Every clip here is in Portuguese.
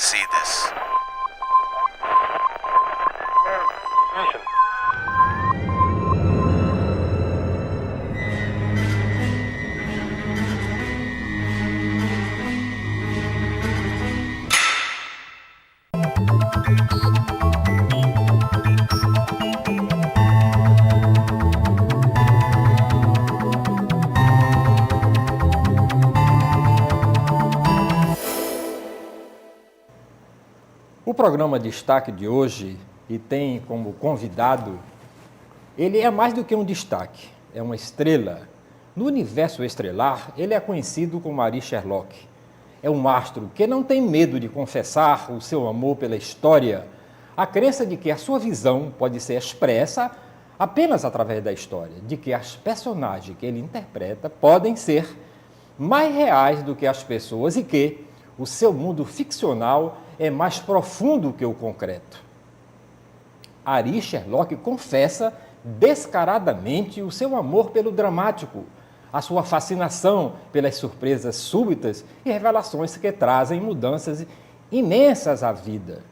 to see this. O programa Destaque de hoje, e tem como convidado, ele é mais do que um destaque, é uma estrela. No universo estrelar, ele é conhecido como Ari Sherlock. É um astro que não tem medo de confessar o seu amor pela história, a crença de que a sua visão pode ser expressa apenas através da história, de que as personagens que ele interpreta podem ser mais reais do que as pessoas e que o seu mundo ficcional é mais profundo que o concreto. Ari Sherlock confessa descaradamente o seu amor pelo dramático, a sua fascinação pelas surpresas súbitas e revelações que trazem mudanças imensas à vida.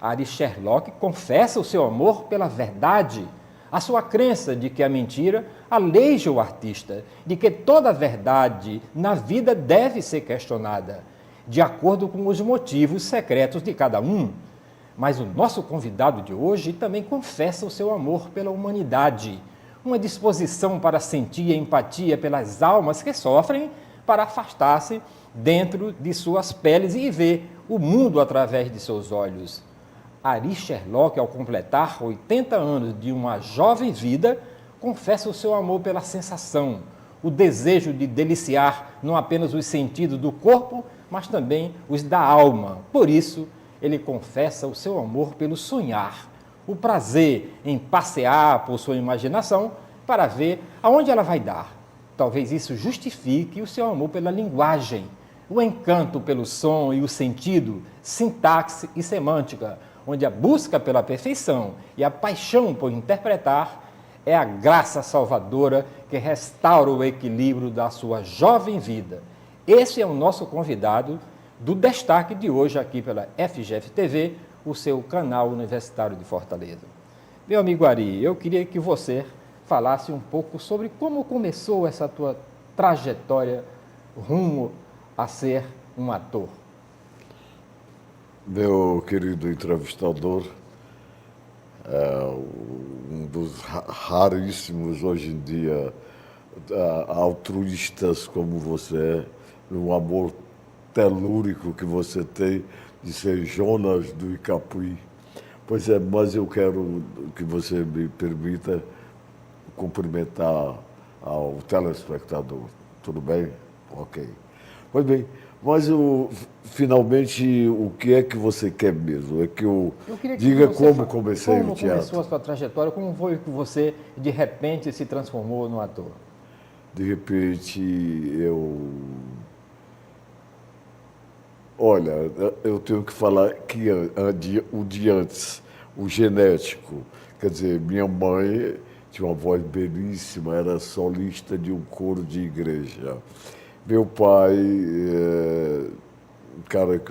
Ari Sherlock confessa o seu amor pela verdade, a sua crença de que a mentira aleija o artista, de que toda verdade na vida deve ser questionada, de acordo com os motivos secretos de cada um. Mas o nosso convidado de hoje também confessa o seu amor pela humanidade, uma disposição para sentir empatia pelas almas que sofrem, para afastar-se dentro de suas peles e ver o mundo através de seus olhos. Ari Sherlock, ao completar 80 anos de uma jovem vida, confessa o seu amor pela sensação, o desejo de deliciar não apenas os sentidos do corpo, mas também os da alma. Por isso, ele confessa o seu amor pelo sonhar, o prazer em passear por sua imaginação para ver aonde ela vai dar. Talvez isso justifique o seu amor pela linguagem, o encanto pelo som e o sentido, sintaxe e semântica, onde a busca pela perfeição e a paixão por interpretar é a graça salvadora que restaura o equilíbrio da sua jovem vida. Esse é o nosso convidado do destaque de hoje aqui pela FGF TV, o seu canal universitário de Fortaleza. Meu amigo Ari, eu queria que você falasse um pouco sobre como começou essa tua trajetória rumo a ser um ator. Meu querido entrevistador, um dos raríssimos hoje em dia altruístas como você é, um amor telúrico que você tem de ser Jonas do Icapuí. Pois é, mas eu quero que você me permita cumprimentar ao telespectador. Tudo bem? Ok. Pois bem, mas finalmente o que é que você quer mesmo? É que eu diga como comecei o teatro. Como começou a sua trajetória? Como foi que você, de repente, se transformou no ator? De repente, Olha, eu tenho que falar que o de antes, o genético. Quer dizer, minha mãe tinha uma voz belíssima, era solista de um coro de igreja. Meu pai, cara,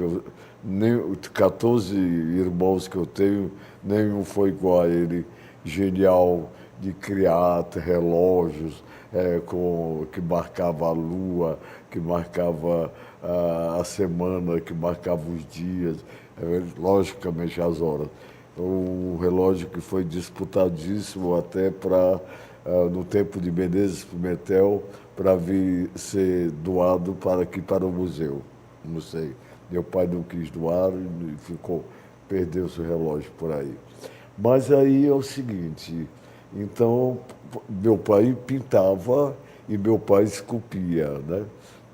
nem 14 irmãos que eu tenho, nenhum foi igual a ele, genial de criar relógios que marcava a lua, que marcava a semana, que marcava os dias, logicamente as horas. Um relógio que foi disputadíssimo até no tempo de Menezes Pimentel, para vir ser doado para o museu. Não sei. Meu pai não quis doar e perdeu-se o relógio por aí. Mas aí é o seguinte, então meu pai pintava e meu pai esculpia, né?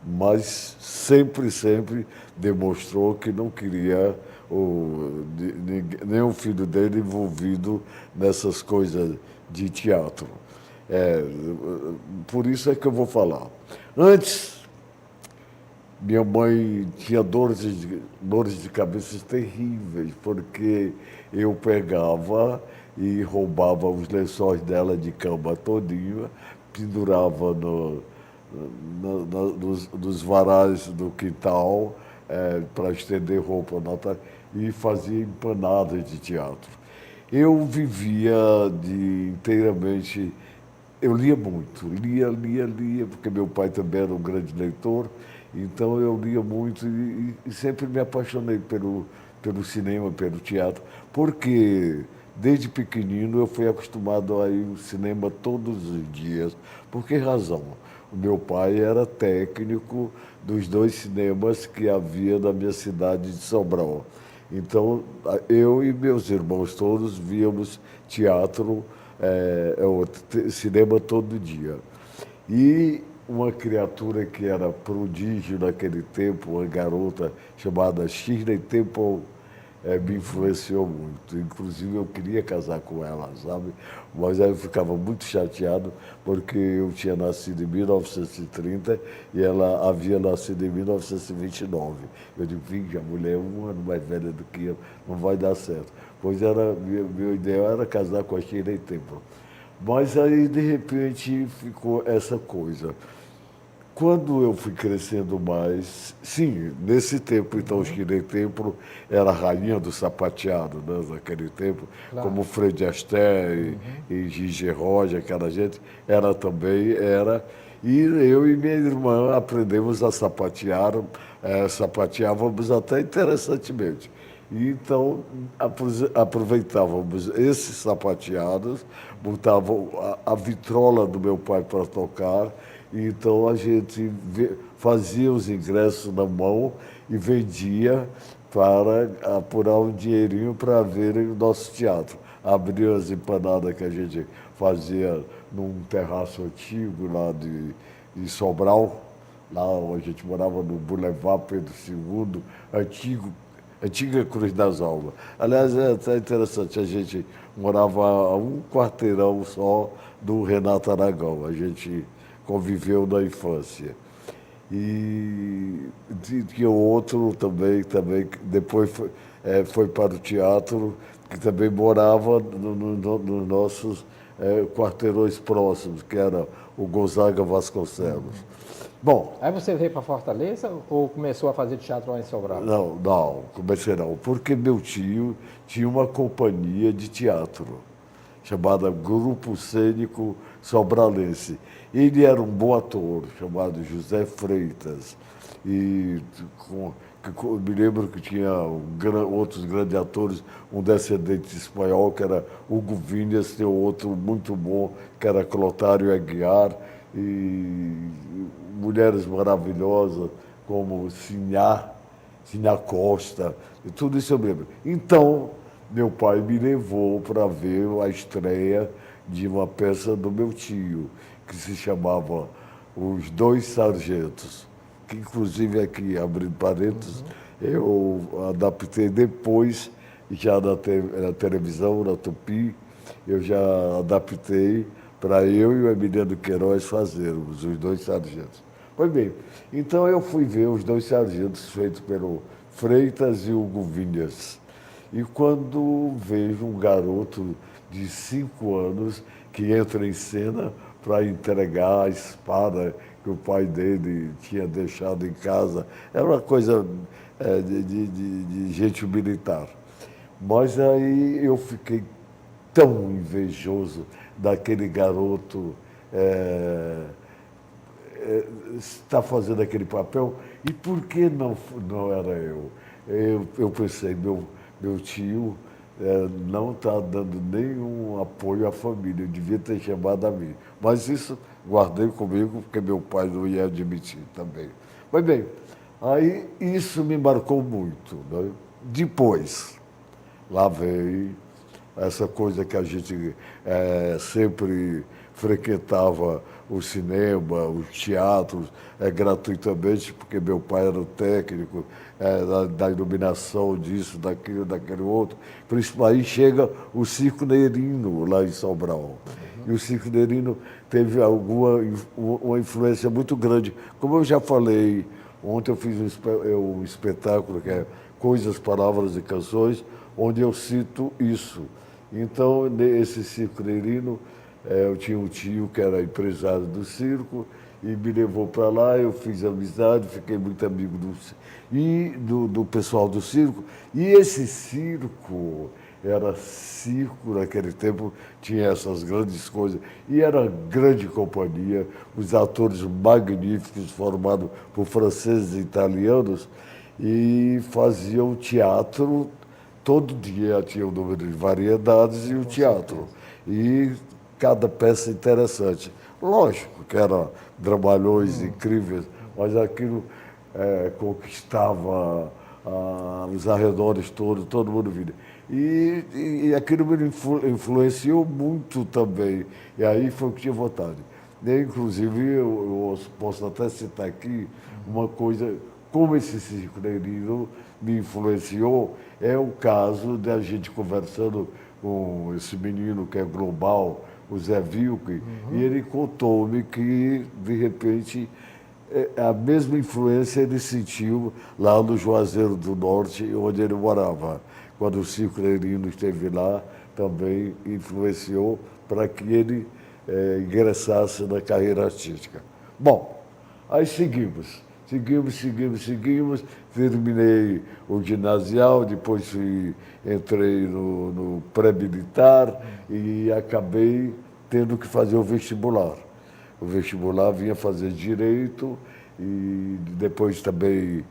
Mas sempre demonstrou que não queria nem o filho dele envolvido nessas coisas de teatro. Por isso é que eu vou falar. Antes, minha mãe tinha dores de cabeça terríveis, porque eu pegava e roubava os lençóis dela de cama todinho, pendurava nos varais do quintal, para estender roupa e fazia empanadas de teatro. Eu vivia inteiramente. Eu lia muito, lia, porque meu pai também era um grande leitor, então eu lia muito e sempre me apaixonei pelo cinema, pelo teatro, porque desde pequenino eu fui acostumado a ir ao cinema todos os dias. Por que razão? O meu pai era técnico dos 2 cinemas que havia na minha cidade de Sobral. Então, eu e meus irmãos todos víamos teatro, cinema todo dia. E uma criatura que era prodígio naquele tempo, uma garota chamada Shirley Temple, me influenciou muito. Inclusive, eu queria casar com ela, sabe? Mas aí eu ficava muito chateado, porque eu tinha nascido em 1930 e ela havia nascido em 1929. Eu digo, a mulher é um ano mais velha do que eu, não vai dar certo. Pois meu ideal era casar com a Shirley Temple. Mas aí, de repente, ficou essa coisa. Quando eu fui crescendo mais, sim, nesse tempo, então, Shirley Temple era a rainha do sapateado, né, naquele tempo, Claro. como Fred Astaire e Gigi Roger, aquela gente, ela também era. E eu e minha irmã aprendemos a sapatear, sapateávamos até interessantemente. E então, aproveitávamos esses sapateados, botavam a vitrola do meu pai para tocar, e então a gente fazia os ingressos na mão e vendia para apurar um dinheirinho para ver o nosso teatro. Abria as empanadas que a gente fazia num terraço antigo lá de Sobral, lá onde a gente morava no Boulevard Pedro II, antiga Cruz das Almas. Aliás, é até interessante, a gente morava a um quarteirão só do Renato Aragão, a gente conviveu na infância. E tinha outro também que depois foi para o teatro, que também morava nos nossos quarteirões próximos, que era o Gonzaga Vasconcelos. Bom, Aí você veio para Fortaleza ou começou a fazer teatro lá em Sobral? não, comecei não, porque meu tio tinha uma companhia de teatro chamada Grupo Cênico Sobralense. Ele era um bom ator, chamado José Freitas, e me lembro que tinha outros grandes atores, um descendente espanhol, que era Hugo Viñas, tem outro muito bom, que era Clotário Aguiar, e mulheres maravilhosas, como Sinhá Costa, e tudo isso eu lembro. Então, meu pai me levou para ver a estreia de uma peça do meu tio, que se chamava Os Dois Sargentos, que inclusive aqui, abrindo parênteses, eu adaptei depois, já na televisão, na Tupi, eu já adaptei para eu e o Emiliano Queiroz fazermos Os Dois Sargentos. Pois bem, então eu fui ver Os Dois Sargentos, feito pelo Freitas e Hugo Viñas. E quando vejo um garoto de 5 anos que entra em cena para entregar a espada que o pai dele tinha deixado em casa, era uma coisa de gente militar. Mas aí eu fiquei tão invejoso daquele garoto está fazendo aquele papel, e por que não era eu? Eu pensei, meu tio não está dando nenhum apoio à família, eu devia ter chamado a mim. Mas isso guardei comigo, porque meu pai não ia admitir também. Mas bem, aí isso me marcou muito, né? Depois, lá veio essa coisa que a gente sempre frequentava o cinema, os teatros, gratuitamente, porque meu pai era o técnico da iluminação, disso, daquele outro. Por isso, aí chega o Circo Nerino, lá em Sobral. E o Circo Nerino teve uma influência muito grande. Como eu já falei, ontem eu fiz um espetáculo que é Coisas, Palavras e Canções, onde eu cito isso. Então, nesse Circo Nerino, eu tinha um tio que era empresário do circo, e me levou para lá, eu fiz amizade, fiquei muito amigo do pessoal do circo. E esse circo era circo naquele tempo, tinha essas grandes coisas, e era grande companhia, os atores magníficos formados por franceses e italianos, e faziam teatro todo dia, tinha o número de variedades e o teatro. E cada peça interessante. Lógico que eram dramalhões incríveis, mas aquilo conquistava os arredores todos, todo mundo via. E aquilo me influenciou muito também. E aí foi o que tinha vontade. E, inclusive, eu posso até citar aqui uma coisa, como esse circo negrino me influenciou, é o caso da gente conversando com esse menino que é global, o Zé Vilke, e ele contou-me que, de repente, a mesma influência ele sentiu lá no Juazeiro do Norte, onde ele morava. Quando o circo negrino esteve lá, também influenciou para que ele ingressasse na carreira artística. Bom, aí seguimos. Terminei o ginasial, depois entrei no pré-militar e acabei tendo que fazer o vestibular. O vestibular vinha fazer direito e depois também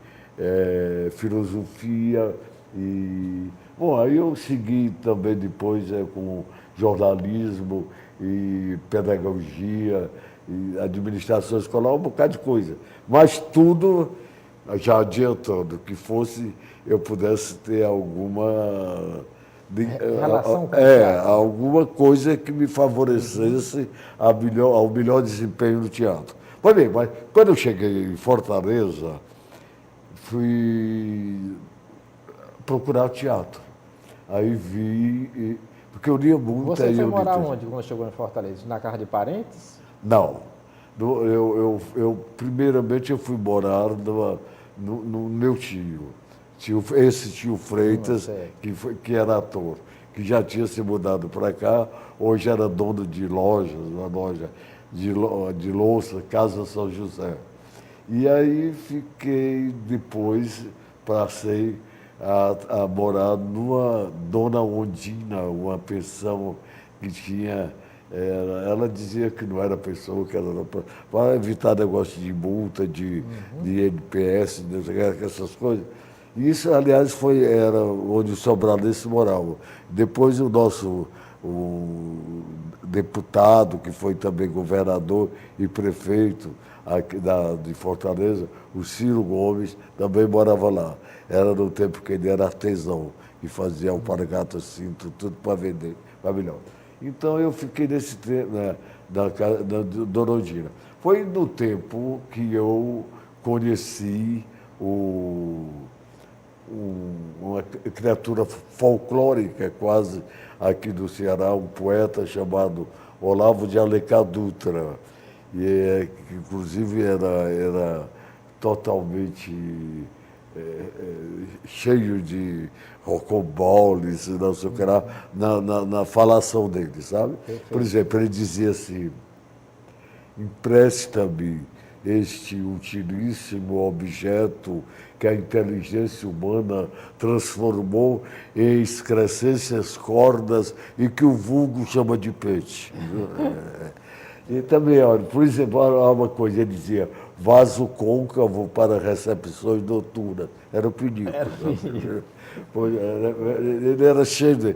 filosofia. Bom, aí eu segui também depois com jornalismo e pedagogia e administração escolar, um bocado de coisa. Mas tudo, já adiantando, que fosse, eu pudesse ter alguma relação com o teatro. alguma coisa que me favorecesse ao melhor desempenho no teatro. Pois bem, mas quando eu cheguei em Fortaleza, fui procurar teatro. Aí porque eu lia muito. Você foi morar onde quando chegou em Fortaleza? Na casa de parentes? Não. Primeiramente, eu fui morar no meu tio. Esse tio Freitas, que era ator, que já tinha se mudado para cá, hoje era dono de lojas, uma loja de louça, Casa São José. E aí depois passei a morar numa Dona Ondina, uma pensão que tinha. Ela dizia que não era pessoa, que era para evitar negócio de multa, de NPS, essas coisas. E isso, aliás, era onde o Sobralense morava. Depois o deputado, que foi também governador e prefeito aqui de Fortaleza, o Ciro Gomes, também morava lá. Era no tempo que ele era artesão e fazia alpargata, cinto, tudo para vender, pavilhão. Então eu fiquei nesse tempo, da Dona Ondina. Foi no tempo que eu conheci uma criatura folclórica quase aqui do Ceará, um poeta chamado Olavo de Alencar Dutra, que inclusive era totalmente cheio de rocamboles, não sei o que lá, na falação dele, sabe? Perfeito. Por exemplo, ele dizia assim: empresta-me este utilíssimo objeto que a inteligência humana transformou em excrescências cordas e que o vulgo chama de peixe. E também, olha, por exemplo, uma coisa, ele dizia: vaso côncavo para recepções noturnas. Era o pedido. Ele era cheio de...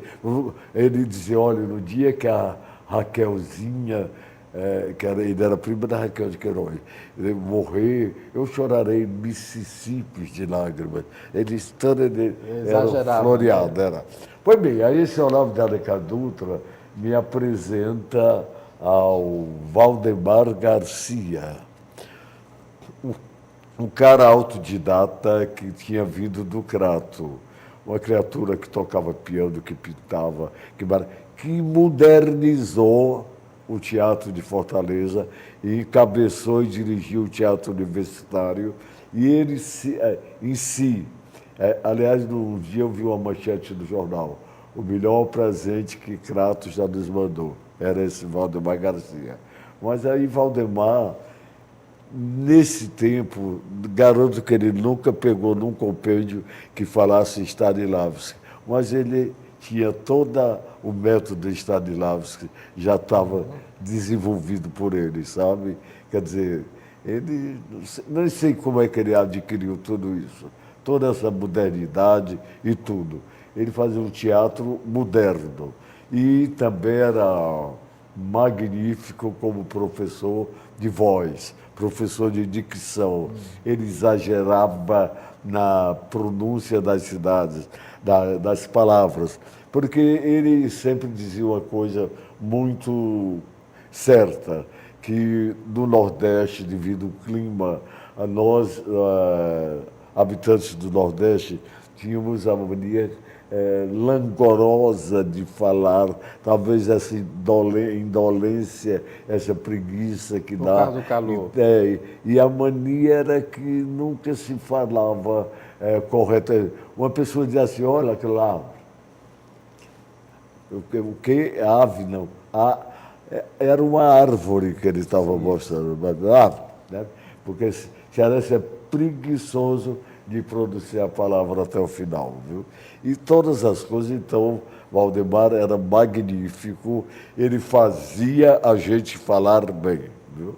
Ele dizia: olha, no dia que a Raquelzinha, ele era prima da Raquel de Queiroz, ele morrer, eu chorarei Mississippis de lágrimas. Ele era floreado. Era. Pois bem, aí esse Olavo de Alencar Dutra me apresenta ao Valdemar Garcia, um cara autodidata que tinha vindo do Crato, uma criatura que tocava piano, que pintava, que modernizou o Teatro de Fortaleza e encabeçou e dirigiu o Teatro Universitário. E ele em si, aliás, num dia eu vi uma manchete do jornal: o melhor presente que Crato já nos mandou. Era esse Valdemar Garcia. Mas aí Valdemar nesse tempo, garanto que ele nunca pegou num compêndio que falasse Stanislavski, mas ele tinha todo o método Stanislavski, já estava desenvolvido por ele, sabe? Quer dizer, ele, não sei como é que ele adquiriu tudo isso, toda essa modernidade e tudo. Ele fazia um teatro moderno e também era magnífico como professor de voz, professor de dicção. Ele exagerava na pronúncia das cidades, das palavras, porque ele sempre dizia uma coisa muito certa, que no Nordeste, devido ao clima, a nós, habitantes do Nordeste, tínhamos a mania langorosa de falar, talvez essa indolência, essa preguiça que Por dá. causa do calor. E a mania era que nunca se falava corretamente. Uma pessoa dizia assim, olha aquilo lá, o que? Ave, não. Era uma árvore que ele estava mostrando, uma árvore, né? Porque cearense é preguiçoso de pronunciar a palavra até o final, viu? E todas as coisas, então, Valdemar era magnífico, ele fazia a gente falar bem, viu?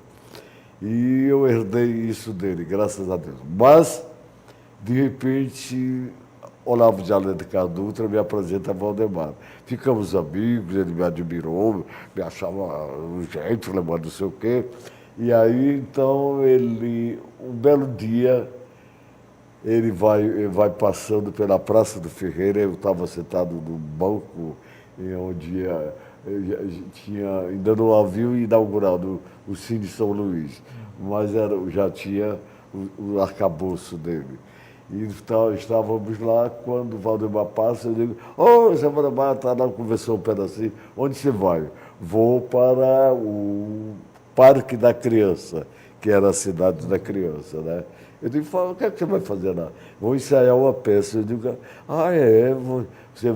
E eu herdei isso dele, graças a Deus. Mas, de repente, Olavo de Alencar Dutra me apresenta a Valdemar. Ficamos amigos, ele me admirou, me achava um jeito, lembrando não sei o quê. E aí, então, um belo dia, ele vai passando pela Praça do Ferreira, eu estava sentado num banco, onde ainda não havia inaugurado o Cine São Luís, mas já tinha o arcabouço dele. E então, estávamos lá, quando o Valdemar passa, eu digo, Zé Valdemar, está lá, conversou um pedacinho, onde você vai? Vou para o Parque da Criança, que era a cidade da criança, né? Eu digo, o que é que você vai fazer lá? Vou ensaiar uma peça. Eu digo, você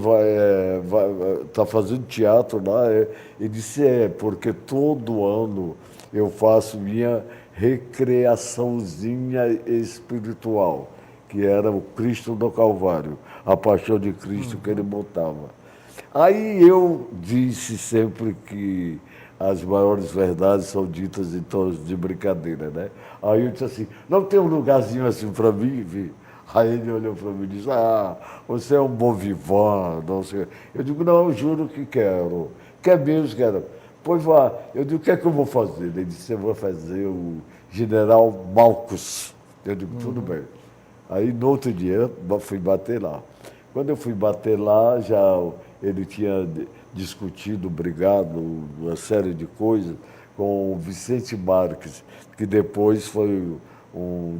tá fazendo teatro lá? Ele disse, porque todo ano eu faço minha recreaçãozinha espiritual, que era o Cristo do Calvário, a paixão de Cristo que ele montava. Aí eu disse sempre que as maiores verdades são ditas em tons de brincadeira, né? Aí eu disse assim, não tem um lugarzinho assim para mim, Vi? Aí ele olhou para mim e disse, você é um bom vivant, não sei. Eu digo, não, eu juro que quero. Quer mesmo, quero. Pois vá. Eu digo, o que é que eu vou fazer? Ele disse, eu vou fazer o General Malcos. Eu digo, tudo bem. Aí, no outro dia, fui bater lá. Quando eu fui bater lá, já ele tinha discutido, brigado, uma série de coisas com o Vicente Marques, que depois foi um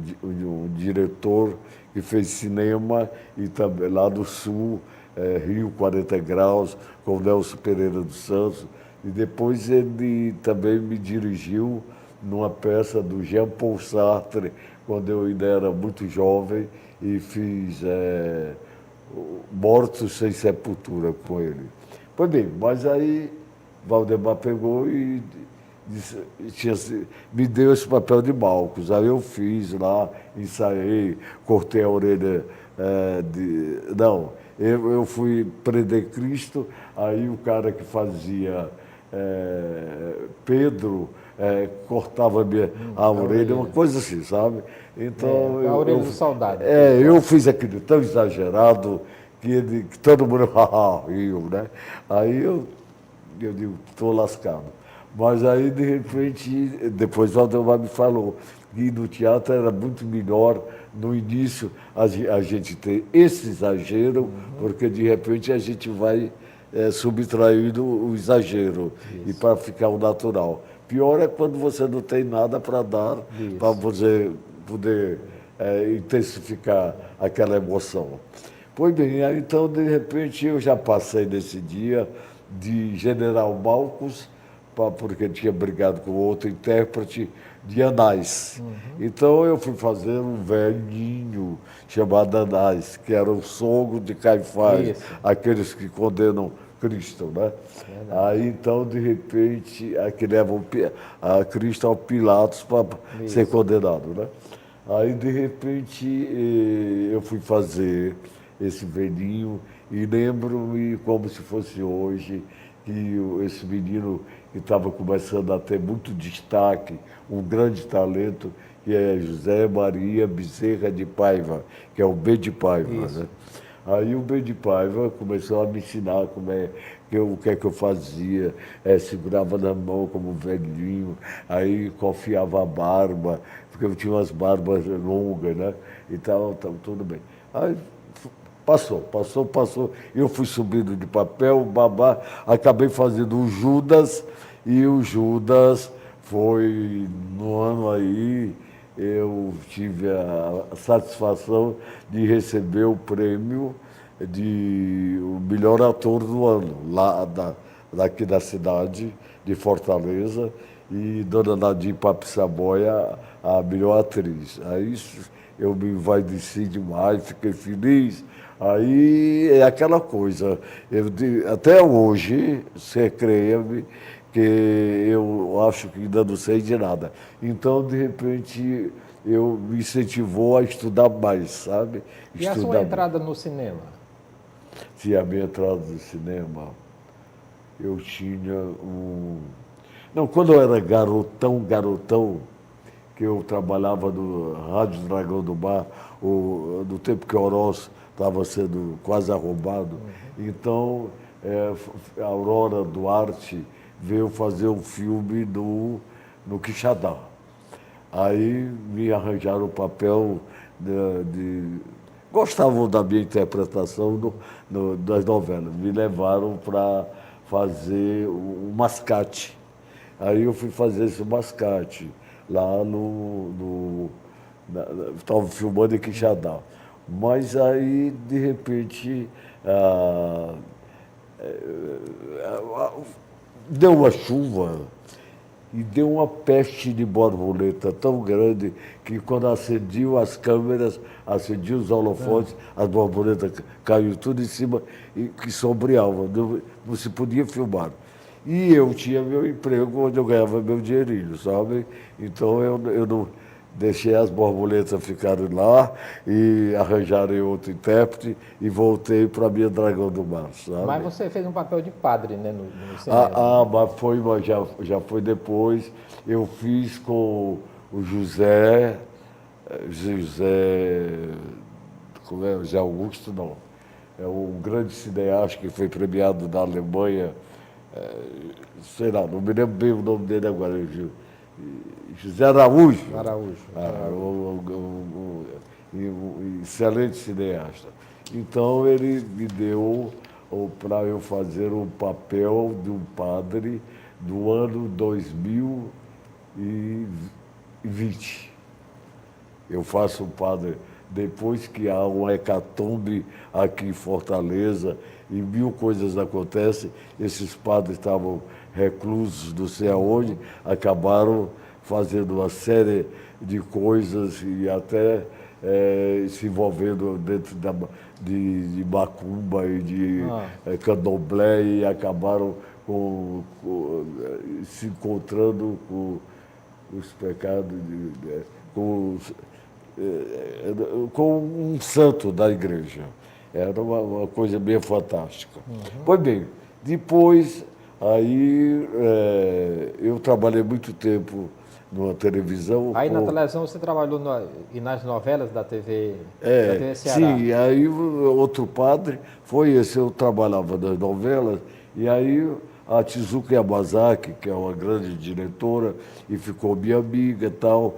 diretor que fez cinema e também lá do Sul, Rio 40 Graus, com o Nelson Pereira dos Santos. E depois ele também me dirigiu numa peça do Jean Paul Sartre, quando eu ainda era muito jovem, e fiz Mortos Sem Sepultura com ele. Pois bem, mas aí Valdemar pegou e me deu esse papel de Malcos. Aí eu fiz lá, ensaiei, cortei a orelha Não, eu fui prender Cristo, aí o cara que fazia Pedro cortava a orelha, uma coisa assim, sabe? Então, a orelha do soldado. Eu fiz aquilo tão exagerado que todo mundo riu, né? Aí eu digo, estou lascado. Mas aí, de repente, depois o Valdemar me falou que no teatro era muito melhor, no início, a gente ter esse exagero, porque, de repente, a gente vai subtraindo o exagero, e para ficar o natural. Pior é quando você não tem nada para dar, para você poder intensificar aquela emoção. Pois bem, aí, então, de repente, eu já passei nesse dia de General Malcos, porque tinha brigado com outro intérprete de Anais. Então, eu fui fazer um velhinho chamado Anais, que era o sogro de Caifás, aqueles que condenam Cristo, né? Aí, então, de repente, aqui levam a Cristo ao Pilatos para ser condenado, né? Aí, de repente, eu fui fazer esse velhinho e lembro-me como se fosse hoje que esse menino que estava começando a ter muito destaque, um grande talento, que é José Maria Bezerra de Paiva, que é o B de Paiva, né? Aí o B de Paiva começou a me ensinar o que é que eu fazia, segurava na mão como velhinho, aí confiava a barba, porque eu tinha umas barbas longas, né? E tal, tudo bem. Aí passou. Eu fui subindo de papel, babá, acabei fazendo o Judas, e o Judas foi no ano aí, eu tive a satisfação de receber o prêmio de o melhor ator do ano, daqui da cidade de Fortaleza, e Dona Nadir Papissaboia, a melhor atriz. Aí eu me envaideci demais, fiquei feliz. Aí é aquela coisa, até hoje, você creia-me, que eu acho que ainda não sei de nada. Então, de repente, eu me incentivou a estudar mais, sabe? E a sua entrada no cinema? Se a minha entrada no cinema, eu tinha Não, quando eu era garotão, que eu trabalhava no Rádio Dragão do Mar, no tempo que o Oroz estava sendo quase arrombado. Então, a Aurora Duarte veio fazer um filme no Quixadá. Aí me arranjaram o papel gostavam da minha interpretação das novelas. Me levaram para fazer o Mascate. Aí eu fui fazer esse Mascate lá estava filmando em Quixadá. Mas aí, de repente, deu uma chuva e deu uma peste de borboleta tão grande que quando acendiam as câmeras, acendiam os holofotes, as borboletas caíram tudo em cima e que sombreava, não se podia filmar. E eu tinha meu emprego onde eu ganhava meu dinheirinho, sabe? Então eu não deixei as borboletas ficarem lá e arranjarem outro intérprete e voltei para a minha Dragão do Mar, sabe? Mas você fez um papel de padre, né, no cinema? Mas já foi depois. Eu fiz com o José, como é? José Augusto, não. É um grande cineasta que foi premiado na Alemanha, sei lá, não me lembro bem o nome dele agora, José Araújo. Um excelente cineasta. Então ele me deu para eu fazer um papel de um padre do ano 2020. Eu faço um padre depois que há uma hecatombe aqui em Fortaleza e 1000 coisas acontecem, esses padres estavam reclusos, não sei aonde, acabaram fazendo uma série de coisas e até se envolvendo dentro de macumba e de candomblé e acabaram se encontrando com os pecados, com um santo da igreja. Era uma coisa bem fantástica. Pois bem, depois, aí eu trabalhei muito tempo numa televisão. Aí na televisão você trabalhou e nas novelas da TV Ceará? Sim, aí outro padre foi esse, eu trabalhava nas novelas, e aí a Tizuka Yamazaki, que é uma grande diretora, e ficou minha amiga e tal,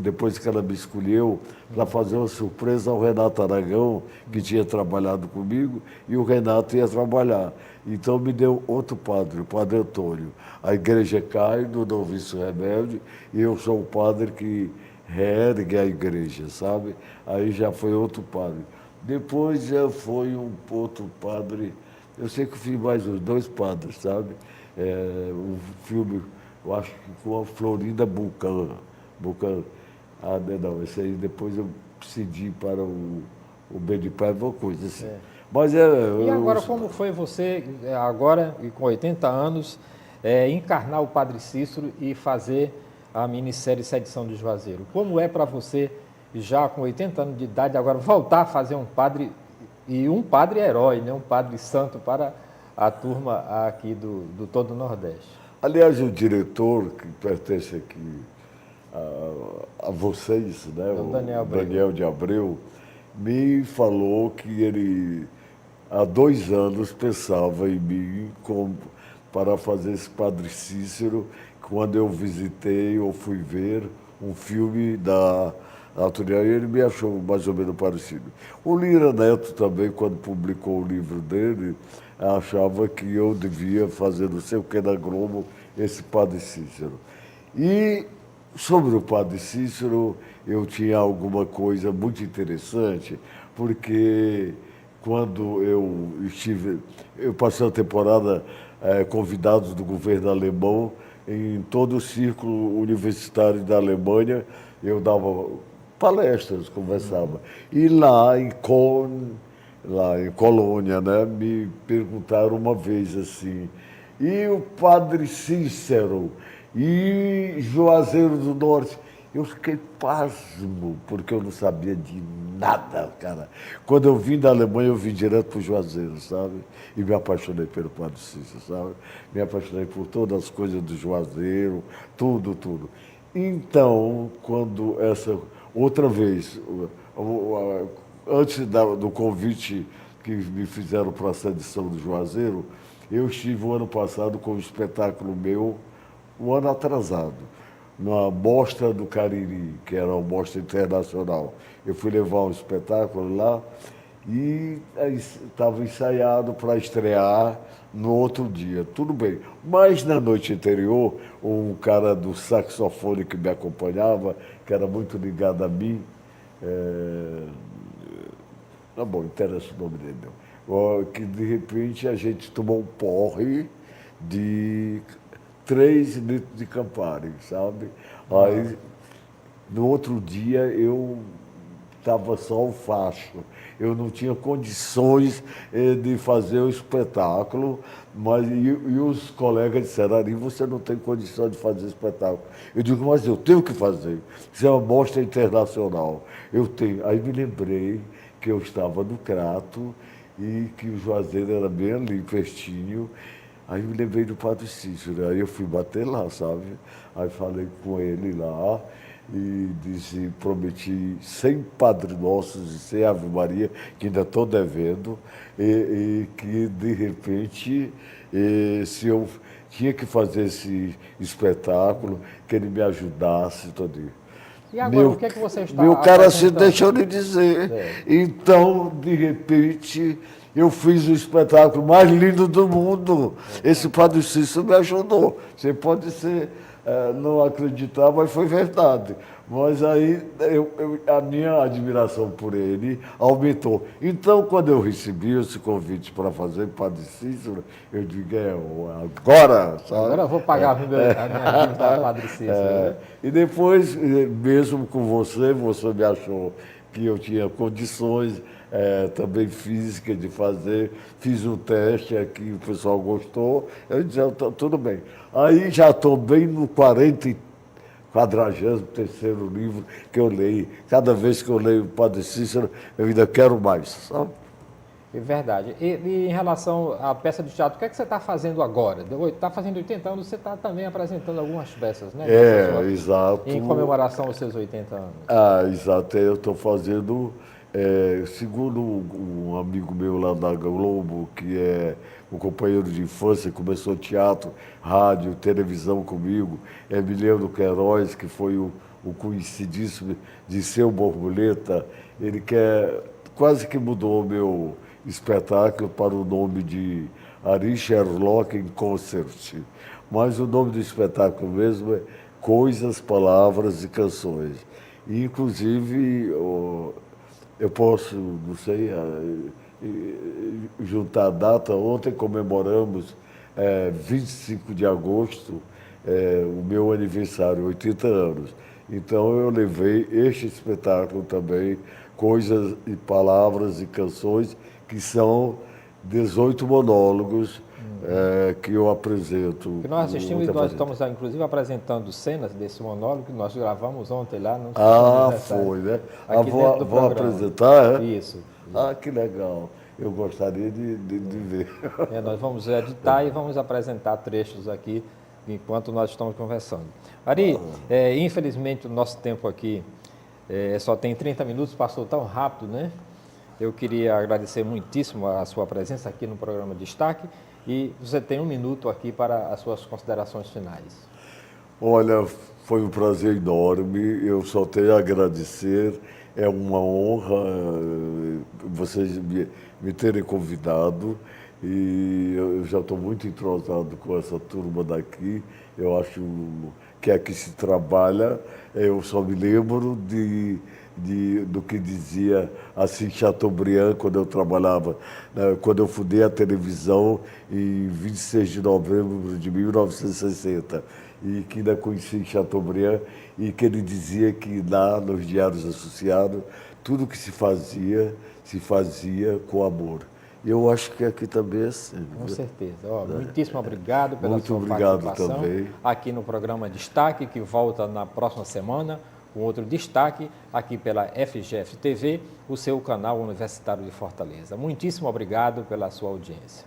depois que ela me escolheu para fazer uma surpresa ao Renato Aragão, que tinha trabalhado comigo, e o Renato ia trabalhar. Então me deu outro padre, o padre Antônio. A igreja cai no Noviço Rebelde, e eu sou o padre que reergue a igreja, sabe? Aí já foi outro padre. Depois já foi um outro padre. Eu sei que eu fiz mais uns 2 padres, sabe? Um filme, eu acho que com a Florinda Bucan. Não, esse aí depois eu cedi para o B de Paiva, uma coisa assim. Mas E agora, como foi você, agora e com 80 anos, encarnar o Padre Cícero e fazer a minissérie Sedição do Juazeiro? Como é para você, já com 80 anos de idade, agora voltar a fazer um padre, e um padre herói, né? Um padre santo para a turma aqui do todo o Nordeste? aliás, o diretor que pertence aqui a vocês, né, É o Daniel o Abreu. Daniel de Abreu, me falou que ele, há 2 anos, pensava em mim para fazer esse Padre Cícero, quando eu visitei ou fui ver um filme da Aturiel, e ele me achou mais ou menos parecido. O Lira Neto também, quando publicou o livro dele, achava que eu devia fazer não sei o que na Globo, esse Padre Cícero. E sobre o Padre Cícero, eu tinha alguma coisa muito interessante, porque quando eu passei a temporada convidado do governo alemão em todo o círculo universitário da Alemanha, eu dava palestras, conversava. E lá em Colônia, né, me perguntaram uma vez assim, e o Padre Cícero e Juazeiro do Norte? Eu fiquei pasmo, porque eu não sabia de nada, cara. Quando eu vim da Alemanha, eu vim direto para o Juazeiro, sabe? E me apaixonei pelo Padre Cícero, sabe? Me apaixonei por todas as coisas do Juazeiro, tudo, tudo. Então, quando essa outra vez, antes do convite que me fizeram para a sedição do Juazeiro, eu estive o ano passado com um espetáculo meu, um ano atrasado, na Mostra do Cariri, que era uma mostra internacional. Eu fui levar um espetáculo lá e estava ensaiado para estrear no outro dia. Tudo bem. Mas na noite anterior, um cara do saxofone que me acompanhava, que era muito ligado a mim, tá bom, interessa o nome dele, não. Que de repente a gente tomou um porre de 3 litros de Campari, sabe? Aí, no outro dia, eu estava só o facho. Eu não tinha condições de fazer o espetáculo, mas e os colegas disseram, Ari, você não tem condição de fazer espetáculo. Eu digo, mas eu tenho que fazer. Isso é uma mostra internacional. Eu tenho. Aí me lembrei que eu estava no Crato e que o Juazeiro era bem ali, pertinho. Aí me lembrei do Padre Cícero, aí eu fui bater lá, sabe? Aí falei com ele lá e disse, prometi 100 Padre Nossos e 100 Ave Maria, que ainda estou devendo, e que de repente, se eu tinha que fazer esse espetáculo, que ele me ajudasse todinho. E agora, o que é que você está Meu cara, se apresentando? deixa eu lhe dizer. Então, de repente, eu fiz o espetáculo mais lindo do mundo. Esse Padre Cícero me ajudou. Você pode não acreditar, mas foi verdade. Mas aí a minha admiração por ele aumentou. Então, quando eu recebi esse convite para fazer Padre Cícero, eu digo, agora, sabe? Agora eu vou pagar a minha dívida ao Padre Cícero. Né? E depois, mesmo com você me achou que eu tinha condições também físicas de fazer, fiz um teste aqui, o pessoal gostou, eu disse, tudo bem. Aí já estou bem no 43º livro que eu leio. Cada vez que eu leio o Padre Cícero, eu ainda quero mais, sabe? É verdade. E em relação à peça de teatro, o que é que você está fazendo agora? Está fazendo 80 anos, você está também apresentando algumas peças, né? Exato. Em comemoração aos seus 80 anos. Exato. Eu estou fazendo, segundo um amigo meu lá da Globo, que é um companheiro de infância, começou teatro, rádio, televisão comigo, Emiliano Queiroz, que foi o conhecidíssimo de Seu Borboleta, ele quase que mudou o meu espetáculo para o nome de Ari Sherlock in Concert. Mas o nome do espetáculo mesmo é Coisas, Palavras e Canções. E, inclusive, eu posso, não sei, juntar a data. Ontem comemoramos 25 de agosto, o meu aniversário, 80 anos. Então eu levei este espetáculo também, Coisas e Palavras e Canções, que são 18 monólogos que eu apresento. Que nós assistimos e muita nós gente. estamos, inclusive, apresentando cenas desse monólogo que nós gravamos ontem lá no Foi, né? aqui dentro do Vou programa. apresentar, é? Isso. Que legal. Eu gostaria de ver. Nós vamos editar e vamos apresentar trechos aqui enquanto nós estamos conversando. Ari, infelizmente o nosso tempo aqui só tem 30 minutos, passou tão rápido, né? Eu queria agradecer muitíssimo a sua presença aqui no programa Destaque e você tem 1 minuto aqui para as suas considerações finais. Olha, foi um prazer enorme, eu só tenho a agradecer, é uma honra vocês me terem convidado e eu já estou muito entrosado com essa turma daqui, eu acho que aqui se trabalha, eu só me lembro do que dizia assim Chateaubriand quando eu trabalhava, né, quando eu fundei a televisão em 26 de novembro de 1960 e que ainda conheci Chateaubriand e que ele dizia que lá nos diários associados tudo que se fazia com amor. E eu acho que aqui também é assim. Com certeza. Muitíssimo obrigado pela Muito sua obrigado participação também. aqui no programa Destaque, que volta na próxima semana com outro destaque aqui pela FGF TV, o seu canal universitário de Fortaleza. Muitíssimo obrigado pela sua audiência.